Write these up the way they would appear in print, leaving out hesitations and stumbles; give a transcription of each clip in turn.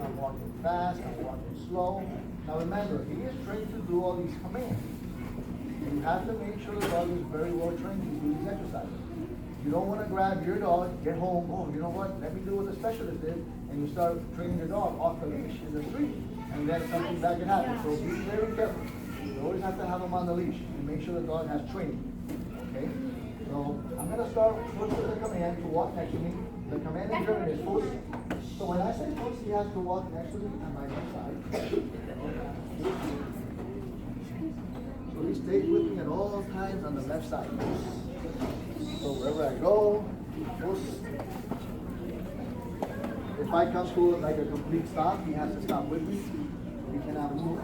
I'm walking fast, I'm walking slow. Now remember, he is trained to do all these commands. You have to make sure the dog is very well trained to do these exercises. You don't want to grab your dog, get home, oh, you know what, let me do what the specialist did, and you start training your dog off the leash in the street, and then something bad can happen. So be very careful. You always have to have him on the leash and make sure the dog has training. Okay? So I'm going to start first with the command to walk next to me. The command in German is Fuss. So when I say Fuss, he has to walk next to me on my left side. So he stays with me at all times on the left side. So wherever I go, Fuss. If I come to like a complete stop, he has to stop with me. He cannot move.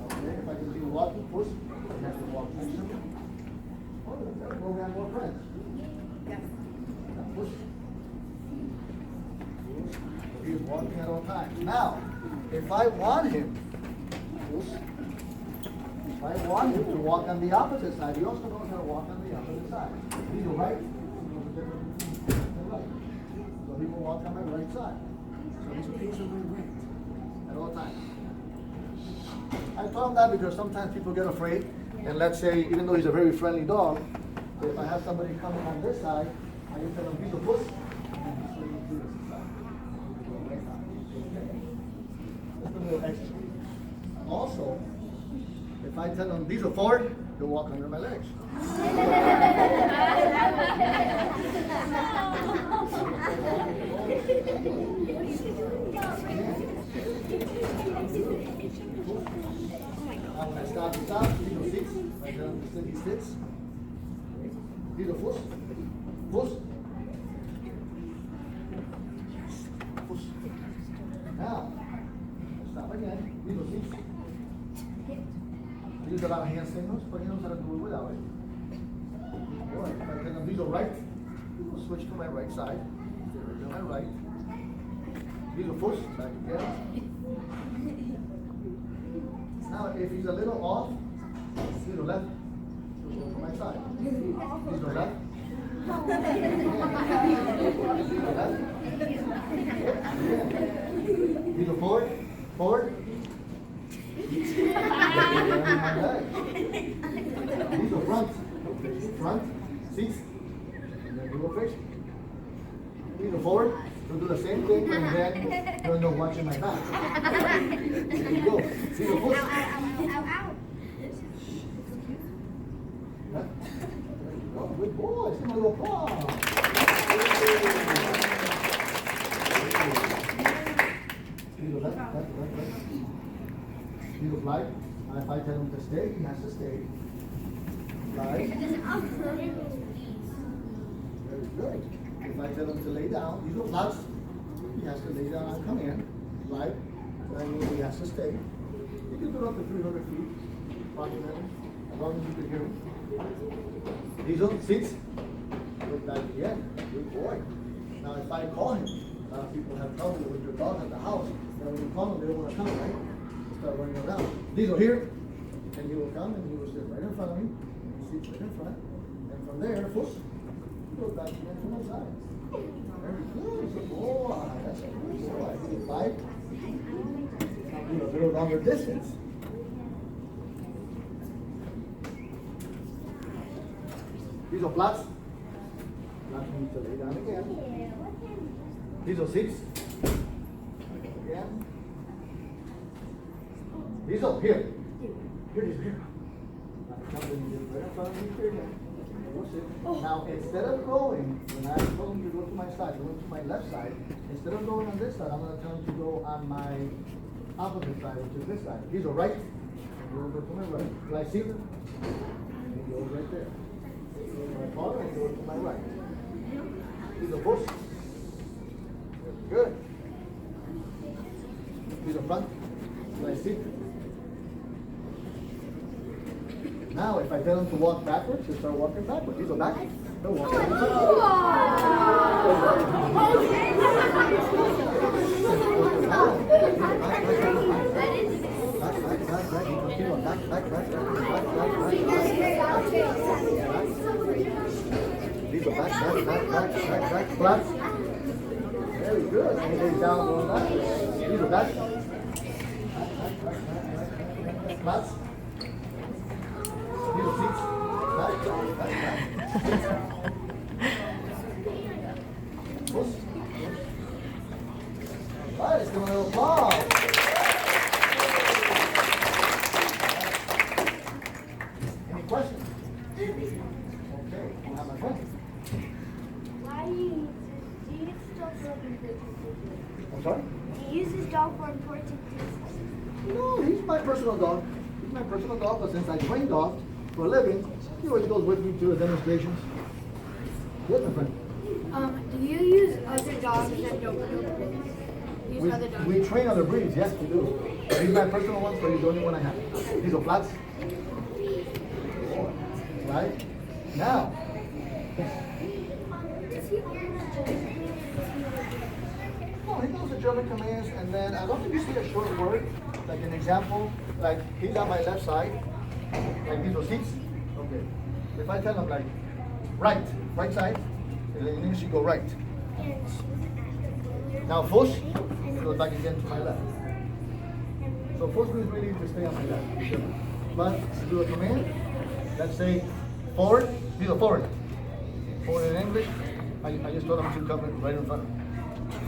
Okay? If I continue walking, Fuss, he has to walk next to me. Oh, that's where we have more friends. Yes. Push. He is walking at all times. Now, if I want him, if I want him to walk on the opposite side, he also knows how to walk on the opposite side. He goes right, he goes a different right. So he will walk on my right side. So he's peaceably waiting at all times. I tell him that because sometimes people get afraid, and let's say, even though he's a very friendly dog, if I have somebody coming on this side, I can tell him he's a puss, and he's swinging to this side. Just a little extra. Also, if I tell him these are forward, he'll walk under my legs. Now when I stop, he stops, he sits. If I tell him to sit, he sits. These are Fuss. Fuss. Fuss. Now, stop again. These are seats. Use a lot of hand signals, but he knows how to do it without it. Or if I tell him these are right, he will switch to my right side. To my right. These are Fuss. Back again. Now, if he's a little off, these are left. He'll go to my side. These are left. These are forward. Forward. These are front. Front. Seats. And then we will face. These are forward. We'll do the same thing, and then you'll know watching my back. There you go. See the push. Oh, good boy. Give him a little applause. He's a left, left, left, left. He's a fly. If I tell him to stay, he has to stay. Fly. Very good. If I tell him to lay down, he's a flat. He has to lay down on command. Fly. That means he has to stay. He can do up to 300 feet. Approximately. As long as you can hear him. These are seats. Look back again. Good boy. Now if I call him, a lot of people have trouble with your dog at the house. And when you call them, they don't want to come, right? They start running around. These are here. And he will come and he will sit right in front of me. He sits right in front. And from there, push. He goes back again to my side. Very good. Good boy. That's a good boy. He can bite. Do a little longer distance. These are flats. Flats need to lay down again. These are seats. Again. These are here. Here it is here. Now instead of going, when I told him to go to my side, going to my left side, instead of going on this side, I'm going to tell him to go on my opposite side, which is this side. These are right. And he'll go to my right. Do I see them? And he goes right there. My father and go to my right. These are push. Good. These are front. Do I see? Now, if I tell him to walk backwards, he'll start walking backwards. These are back. He'll walk These are back, flat. Very good. And then down, going back. These are Flats. Flats. Little seats. Flats. Push. All right, let's give him a little applause. Any questions? Okay, we'll have my friend. Why do you use this dog for important purposes? I'm sorry? Do you use this dog for important purposes? No, he's my personal dog. He's my personal dog, but since I train dogs for a living, he always goes with me to the demonstrations. Yes, my friend. Do you use other dogs that don't use other dogs? We train other breeds, yes, we do. He's my personal one, so he's the only one I have. These are flats. Right? Now. No, he knows the German commands, and then I don't think you see a short word, like an example, like he's on my left side, like these are seats. Okay. If I tell him like right side, in English you go right. Now push, he goes back again to my left. So push means really to stay on my left. But to do a command, let's say forward, these are forward. Forward in English, I just told him to come right in front of me.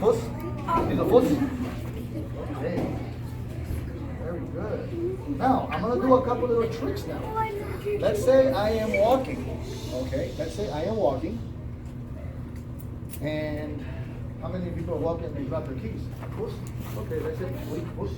Push, these are push. Okay. Very good. Now, I'm going to do a couple little tricks now. Let's say I am walking. Okay, let's say I am walking. And how many people are walking and they drop their keys? Push. Okay, let's say push.